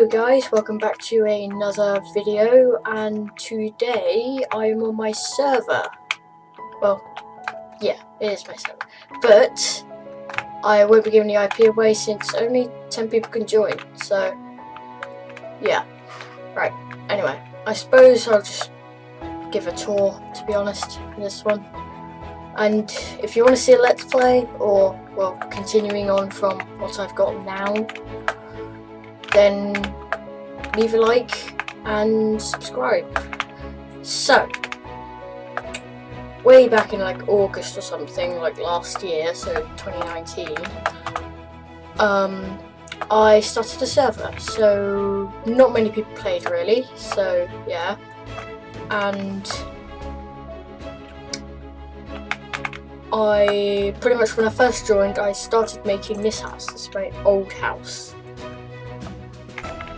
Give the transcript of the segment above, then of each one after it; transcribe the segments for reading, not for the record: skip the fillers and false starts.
Hello guys, welcome back to another video, and today I'm on my server. Well, yeah, it is my server, but I won't be giving the IP away since only 10 people can join, so yeah. Right, anyway, I suppose I'll just give a tour, to be honest, in this one. And if you want to see a let's play, or, well, continuing on from what I've got now, then leave a like and subscribe. So, way back in like August or something, like last year, so 2019, I started a server, so not many people played really, so yeah, and I pretty much, when I first joined, I started making this house. This is my old house.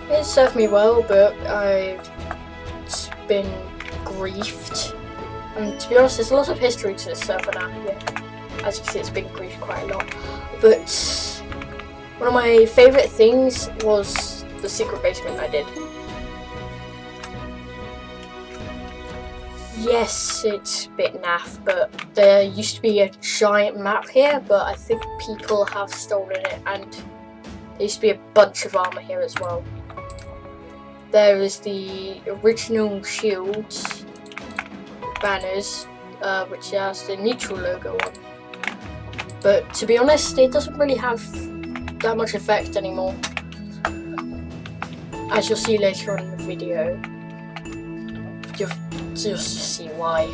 It served me well, but I've been griefed. And to be honest, there's a lot of history to this server now. Yeah, as you can see, it's been griefed quite a lot. But one of my favourite things was the secret basement I did. Yes, it's a bit naff, but there used to be a giant map here, but I think people have stolen it, and there used to be a bunch of armour here as well. There is the original shields, banners, which has the neutral logo on. But to be honest, it doesn't really have that much effect anymore, as you'll see later on in the video. You'll just see why.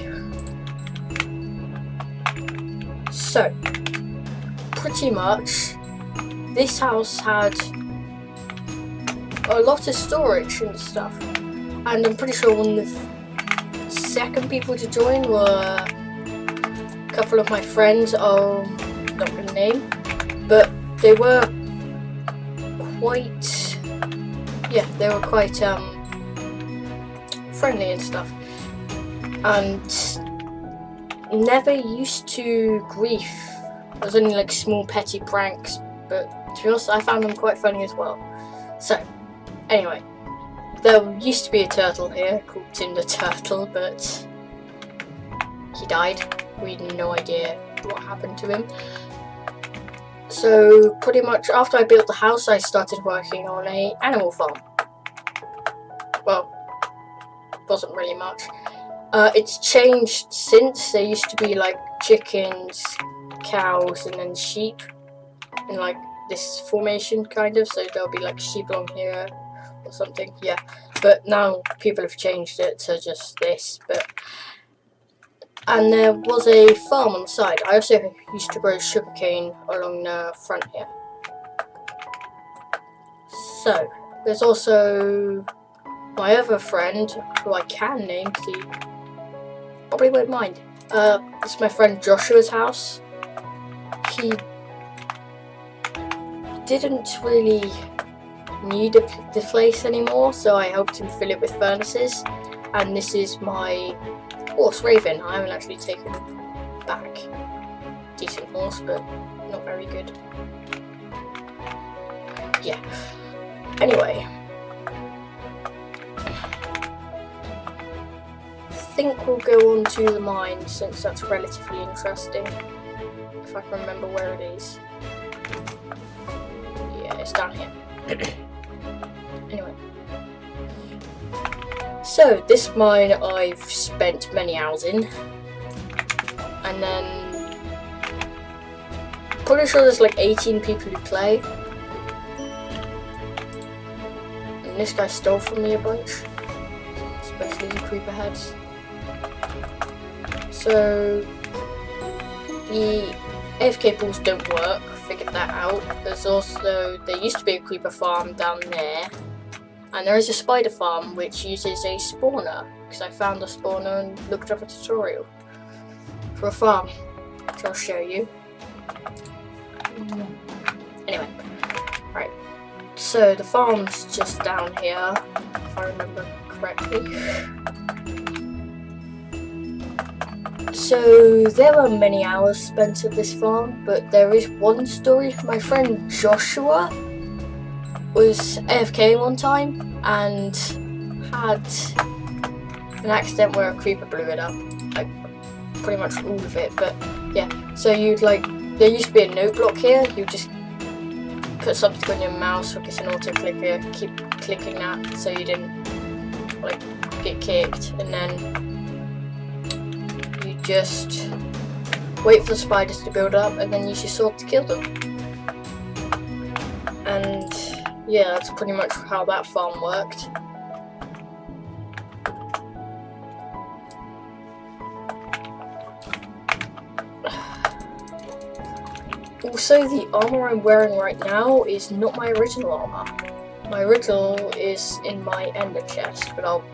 So, pretty much, this house had a lot of storage and stuff, and I'm pretty sure one of the second people to join were a couple of my friends. Not gonna name, but they were quite, yeah, they were quite friendly and stuff, and never used to grief. It was only like small petty pranks, but to be honest, I found them quite funny as well. So anyway, there used to be a turtle here called Tinder Turtle, but he died. We had no idea what happened to him. So pretty much after I built the house, I started working on an animal farm. Well, wasn't really much. It's changed since. There used to be like chickens, cows, and then sheep in like this formation kind of, so there'll be like sheep along here or something, yeah. But now people have changed it to just this. And there was a farm on the side. I also used to grow sugarcane along the front here. So there's also my other friend, who I can name because he probably won't mind. It's my friend Joshua's house. He didn't really need the place anymore, so I helped him fill it with furnaces. And this is my horse, Raven. I haven't actually taken him back. Decent horse, but not very good. Yeah. Anyway, I think we'll go on to the mine, since that's relatively interesting. If I can remember where it is. Yeah, it's down here. Anyway. So, this mine I've spent many hours in. And then pretty sure there's like 18 people who play. And this guy stole from me a bunch. Especially the creeper heads. So the AFK pools don't work, figured that out. There used to be a creeper farm down there, and there is a spider farm which uses a spawner, because I found a spawner and looked up a tutorial for a farm, which I'll show you. Anyway, right, so the farm's just down here, if I remember correctly. So there were many hours spent at this farm, but there is one story. My friend Joshua was AFK one time and had an accident where a creeper blew it up, like pretty much all of it. But yeah, so you'd like, there used to be a note block here. You just put something on your mouse, hook it an auto clicker, keep clicking that so you didn't like get kicked, and then you just wait for the spiders to build up and then use your sword to kill them. And yeah, that's pretty much how that farm worked. Also, the armor I'm wearing right now is not my original armor. My original is in my ender chest, but I'll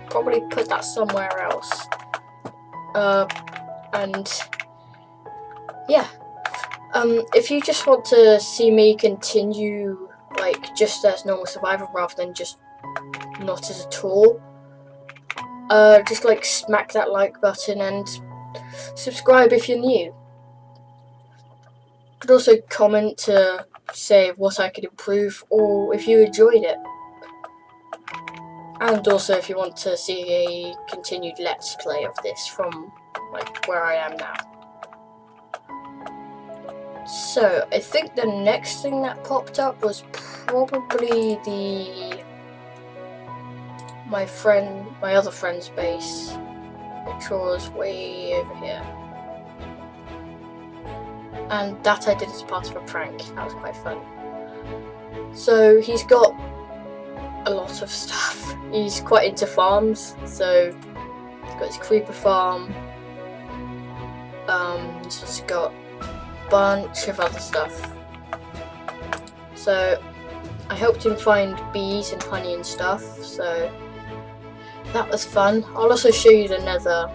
probably put that somewhere else. And yeah, if you just want to see me continue like just as normal survivor rather than just not as a tool, just like smack that like button and subscribe if you're new. You could also comment to say what I could improve or if you enjoyed it. And also if you want to see a continued let's play of this from like where I am now. So I think the next thing that popped up was probably my other friend's base, which was way over here. And that I did as part of a prank. That was quite fun. So he's got a lot of stuff. He's quite into farms, so he's got his creeper farm. He's just got a bunch of other stuff. So I helped him find bees and honey and stuff, so that was fun. I'll also show you the nether,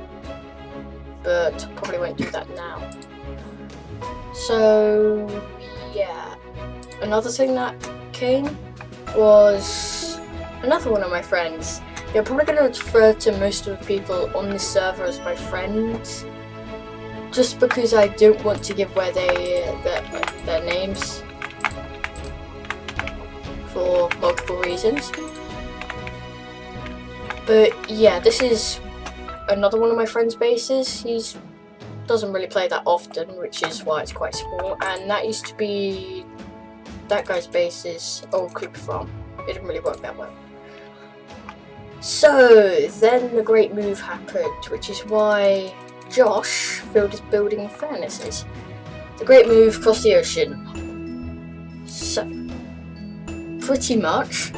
but probably won't do that now. So yeah, another thing that came was another one of my friends. They're probably going to refer to most of the people on this server as my friends, just because I don't want to give away their names for multiple reasons. But yeah, this is another one of my friend's bases. He's doesn't really play that often, which is why it's quite small, and that used to be that guy's base's old creeper farm. It didn't really work that well. So then the great move happened, which is why Josh filled his building with furnaces. The great move across the ocean. So pretty much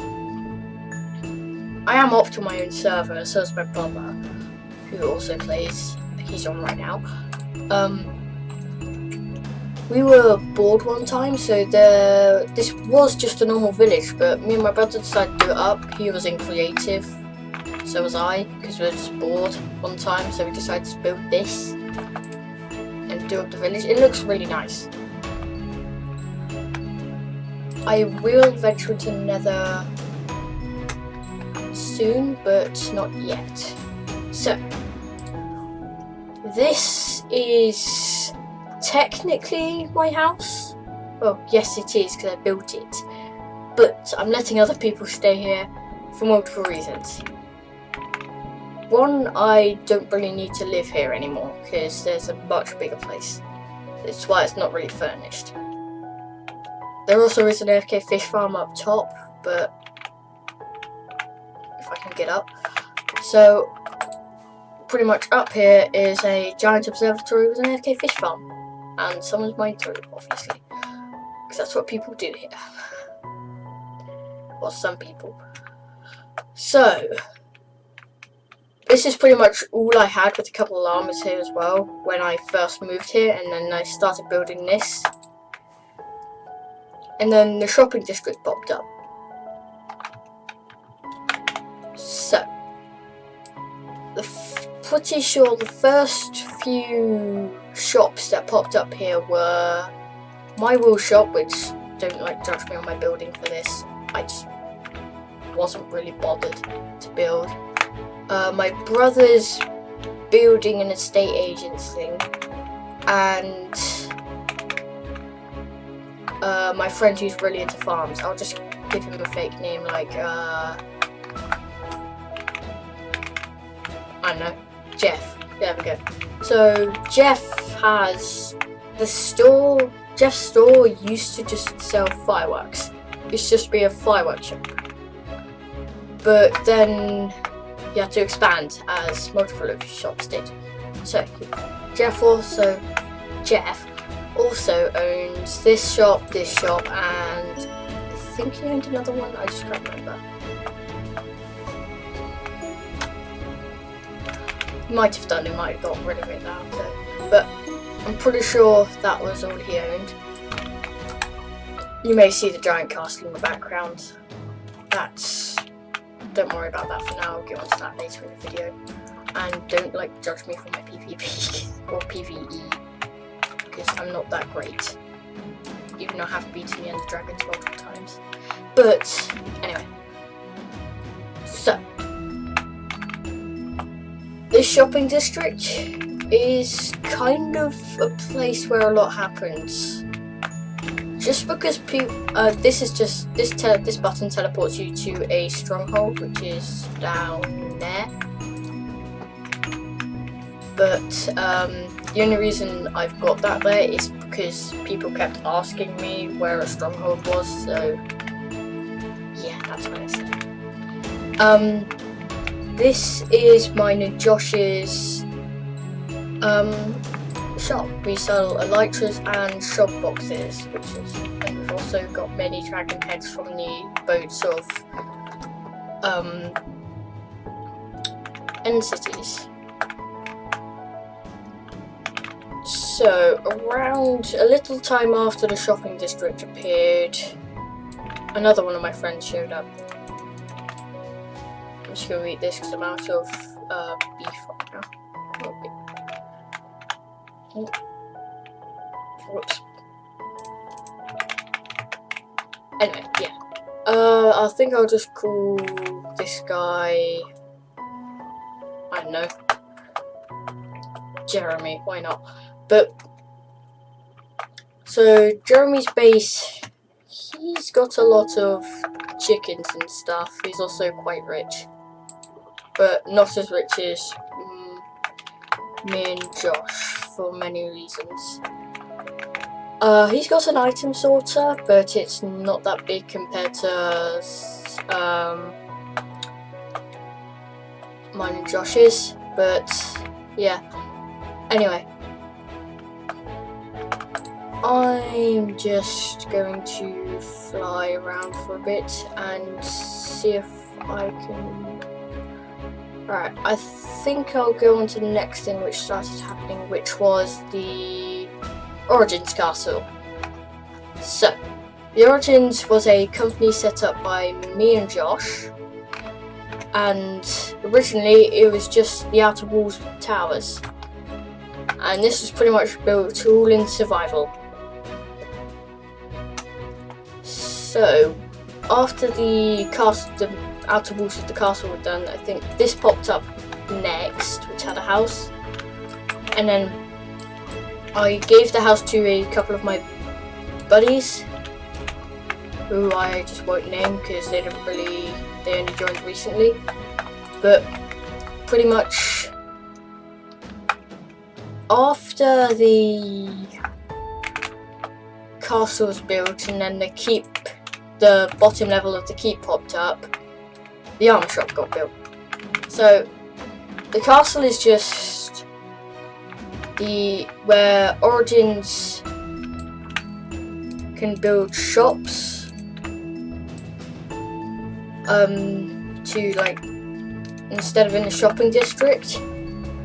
I am up to my own server, so is my brother, who also plays. He's on right now. We were bored one time, so this was just a normal village, but me and my brother decided to do it up. He was in creative, so was I, because we were just bored one time, so we decided to build this and do up the village. It looks really nice. I will venture into Nether soon, but not yet. So this is technically my house. Well, yes it is, because I built it. But I'm letting other people stay here for multiple reasons. One, I don't really need to live here anymore, because there's a much bigger place. That's why it's not really furnished. There also is an AFK fish farm up top, but if I can get up. So pretty much up here is a giant observatory with an AFK fish farm, and someone's mined through, obviously, because that's what people do here. Well, some people. So this is pretty much all I had, with a couple of llamas here as well when I first moved here, and then I started building this, and then the shopping district popped up. So pretty sure the first few shops that popped up here were my wool shop, which don't like judge me on my building for this. I just wasn't really bothered to build. My brother's building an estate agents thing, and my friend who's really into farms. I'll just give him a fake name like I don't know, Jeff. There we go. So Jeff has the store. Jeff's store used to just sell fireworks. It's just be a fireworks shop. But then you had to expand, as multiple of shops did. So Jeff also owns this shop, and I think he owned another one. I just can't remember. He might have done. He might have got rid of it now. But I'm pretty sure that was all he owned. You may see the giant castle in the background. Don't worry about that for now. I'll get onto that later in the video. And don't judge me for my PvP or PvE, because I'm not that great. Even though I have beaten the Ender Dragons multiple times. But anyway. So this shopping district is kind of a place where a lot happens. Just because this button teleports you to a stronghold, which is down there. But the only reason I've got that there is because people kept asking me where a stronghold was. So yeah, that's what I said. This is mine and Josh's shop. We sell elytras and shop boxes, and we've also got many dragon heads from the boats of end cities. So around a little time after the shopping district appeared, another one of my friends showed up. I'm just gonna eat this because I'm out of beef right now. Whoops. Anyway, yeah. I think I'll just call this guy, I don't know, Jeremy. Why not? But so Jeremy's base, he's got a lot of chickens and stuff. He's also quite rich, but not as rich as me and Josh, for many reasons. He's got an item sorter, but it's not that big compared to mine and Josh's. But yeah. Anyway, I'm just going to fly around for a bit and see if I can. Alright, I think I'll go on to the next thing which started happening, which was the Origins Castle. So, the Origins was a company set up by me and Josh, and originally it was just the outer walls with towers, and this was pretty much built all in survival. So, after the outer walls of the castle were done, I think this popped up next, which had a house, and then I gave the house to a couple of my buddies, who I just won't name because they only joined recently. But pretty much after the castle was built and then the bottom level of the keep popped up, the armor shop got built. So the castle is just where Origins can build shops to instead of in a shopping district,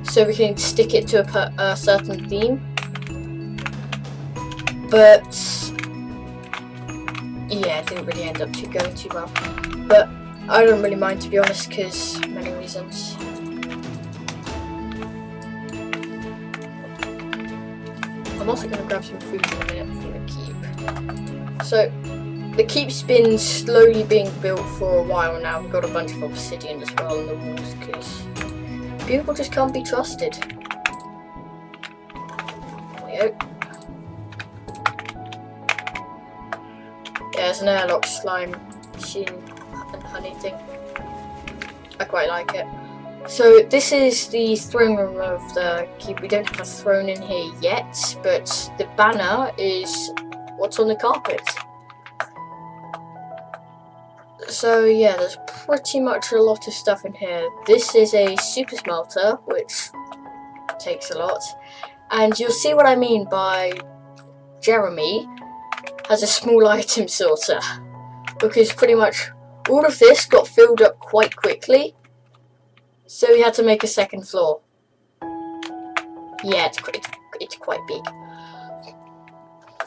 so we can stick it to a certain theme. But yeah, it didn't really end up going too well. But I don't really mind, to be honest, because many reasons. I'm also going to grab some food in a minute for the keep. So, the keep's been slowly being built for a while now. We've got a bunch of obsidian as well in the walls, because people just can't be trusted. There we go. Yeah, there's an airlock slime machine and honey thing. I quite like it. So this is the throne room of the keep. We don't have a throne in here yet, but the banner is what's on the carpet. So yeah, there's pretty much a lot of stuff in here. This is a super smelter, which takes a lot. And you'll see what I mean by Jeremy has a small item sorter. Because pretty much all of this got filled up quite quickly. So we had to make a second floor. Yeah, it's quite big.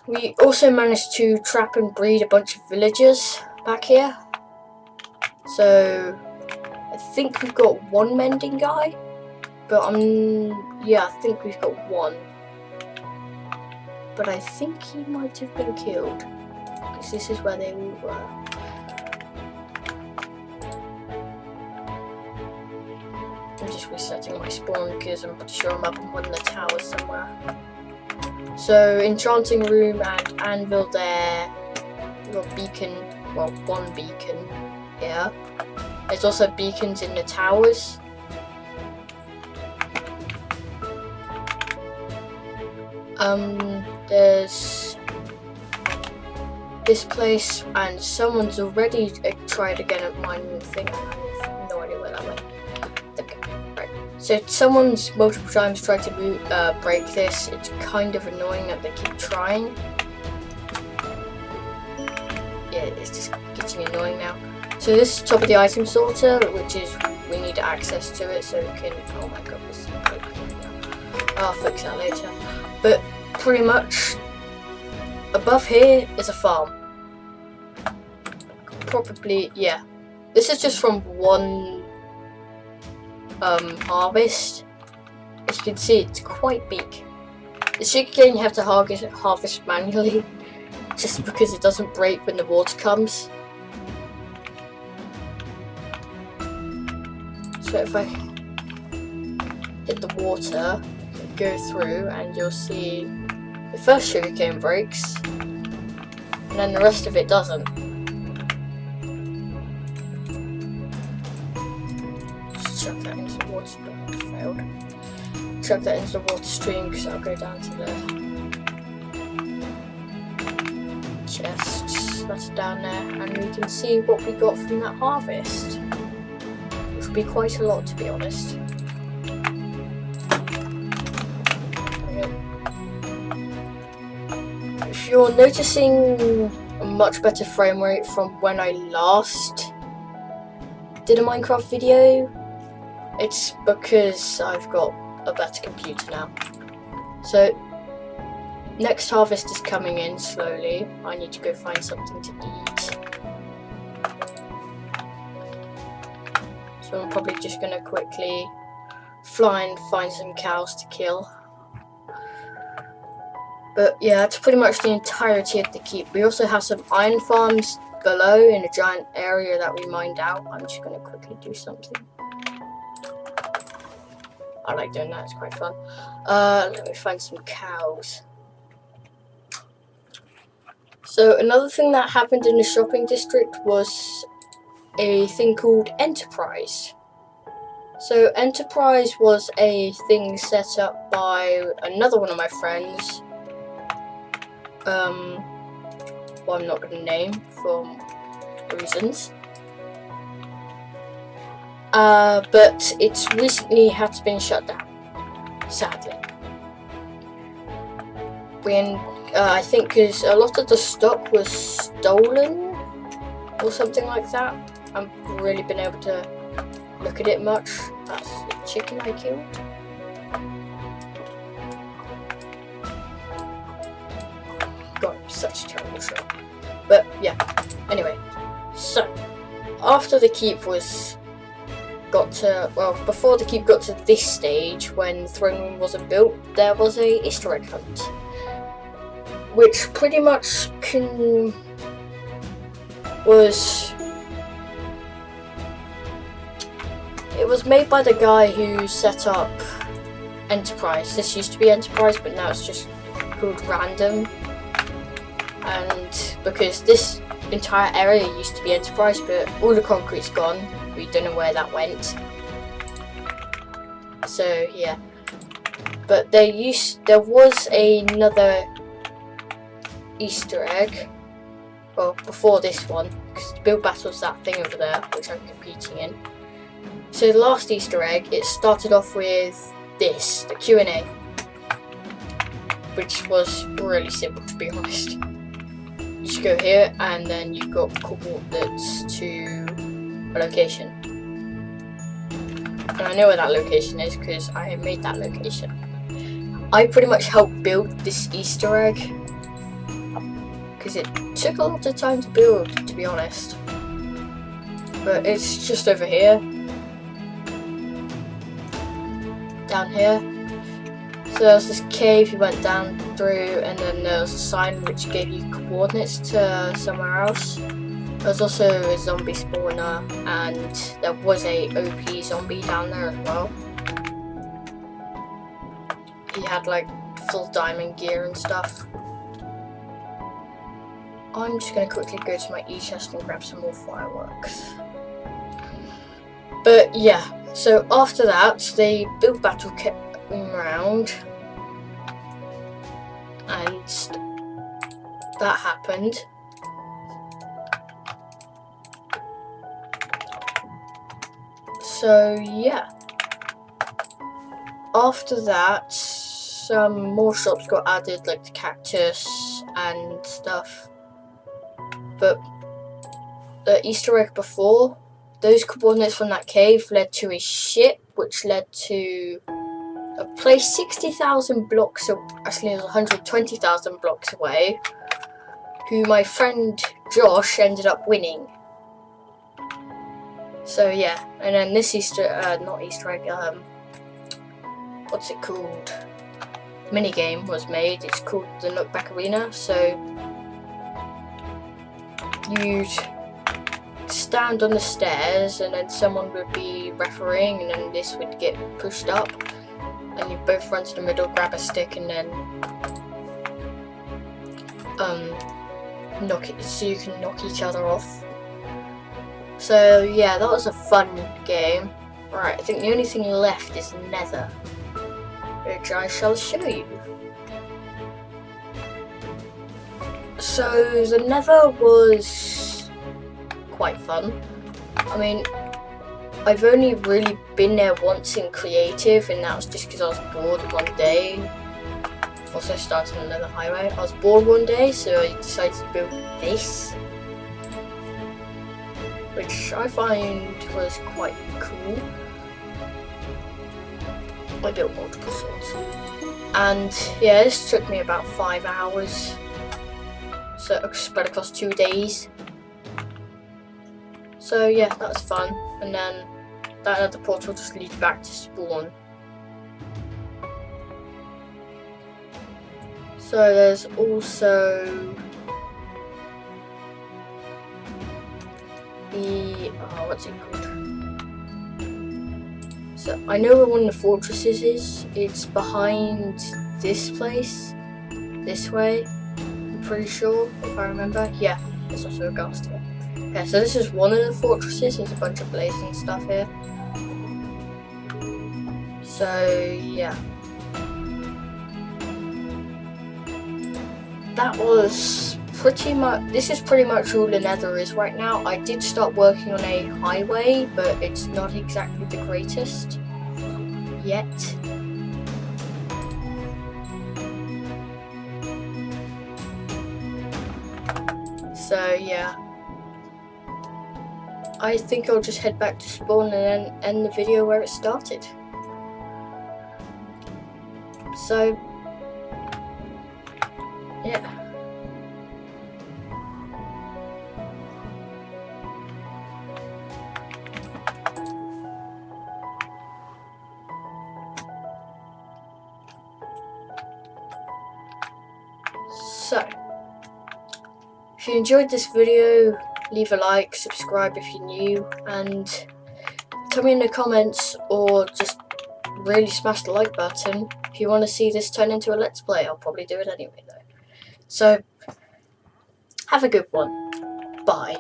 We also managed to trap and breed a bunch of villagers back here. So I think we've got one mending guy. But yeah, I think we've got one. But I think he might have been killed. Because this is where they all were. I'm just resetting my spawn because I'm pretty sure I'm up in one of the towers somewhere. So, enchanting room and anvil there. We've got beacon, well, one beacon here. There's also beacons in the towers. There's this place, and someone's already tried again at mining thing. I have no idea where that went. Okay, right. So someone's multiple times tried to break this. It's kind of annoying that they keep trying. Yeah, it's just getting annoying now. So this is top of the item sorter, which is we need access to it so we can. Oh my god, this is broken. I'll fix that later. But pretty much above here is a farm. Probably, yeah. This is just from one harvest. As you can see, it's quite big. The sugarcane you have to harvest manually, just because it doesn't break when the water comes. So if I hit the water, go through, and you'll see the first sugarcane breaks, and then the rest of it doesn't. Just chuck that into the water stream. Failed. Chuck that into the water stream because I'll go down to the chest. That's down there, and we can see what we got from that harvest, which will be quite a lot, to be honest. If you're noticing a much better frame rate from when I last did a Minecraft video, it's because I've got a better computer now. So, next harvest is coming in slowly. I need to go find something to eat. So I'm probably just going to quickly fly and find some cows to kill. But yeah, that's pretty much the entirety of the keep. We also have some iron farms below in a giant area that we mined out. I'm just going to quickly do something. I like doing that, it's quite fun. Let me find some cows. So another thing that happened in the shopping district was a thing called Enterprise. So Enterprise was a thing set up by another one of my friends. Well, I'm not going to name for reasons. But it's recently had to been shut down, sadly. I think because a lot of the stock was stolen or something like that. I haven't really been able to look at it much. That's the chicken I killed. God, such a terrible shot. But yeah, anyway. So, after the keep before the keep got to this stage, when the throne room wasn't built, there was a Easter egg hunt. Which pretty much it was made by the guy who set up Enterprise. This used to be Enterprise, but now it's just called Random. And because this entire area used to be Enterprise, but all the concrete's gone. We don't know where that went. So yeah, but there was another Easter egg. Well, before this one, because Build Battle's that thing over there, which I'm competing in. So the last Easter egg, it started off with this, the Q&A, which was really simple, to be honest. You just go here, and then you've got coordinates to a location. And I know where that location is because I made that location. I pretty much helped build this Easter egg because it took a lot of time to build, to be honest. But it's just over here. Down here. So there was this cave you went down through, and then there was a sign which gave you coordinates to somewhere else. There was also a zombie spawner, and there was a OP zombie down there as well. He had like full diamond gear and stuff. I'm just going to quickly go to my e-chest and grab some more fireworks. But yeah, so after that, the Build Battle kept going around. And that happened. So yeah. After that, some more shops got added, like the cactus and stuff. But the Easter egg before, those coordinates from that cave led to a ship, which led to a place 60,000 blocks, actually it was 120,000 blocks away, who my friend Josh ended up winning. So yeah, and then this not Easter egg, what's it called? Minigame was made. It's called the Knockback Arena. So you'd stand on the stairs, and then someone would be refereeing, and then this would get pushed up, and you both run to the middle, grab a stick, and then knock it, so you can knock each other off. So yeah, that was a fun game. Right, I think the only thing left is Nether, which I shall show you. So the Nether was quite fun. I mean, I've only really been there once in creative, and that was just because I was bored one day. Also starting another highway. I was bored one day, so I decided to build this, which I find was quite cool. I built multiple swords. And yeah, this took me about 5 hours. So spread across 2 days. So yeah, that was fun. And then that other portal just leads back to spawn. So there's also the what's it called? So I know where one of the fortresses is. It's behind this place, this way. I'm pretty sure, if I remember. Yeah, there's also a ghast here. Okay, so this is one of the fortresses. There's a bunch of blazing stuff here. So yeah, that was pretty much. This is pretty much all the Nether is right now. I did start working on a highway, but it's not exactly the greatest yet. So yeah, I think I'll just head back to spawn and then end the video where it started. So yeah. So, if you enjoyed this video, leave a like, subscribe if you're new, and tell me in the comments, or just really smash the like button if you want to see this turn into a let's play. I'll probably do it anyway though. So, have a good one. Bye.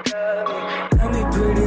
Tell me pretty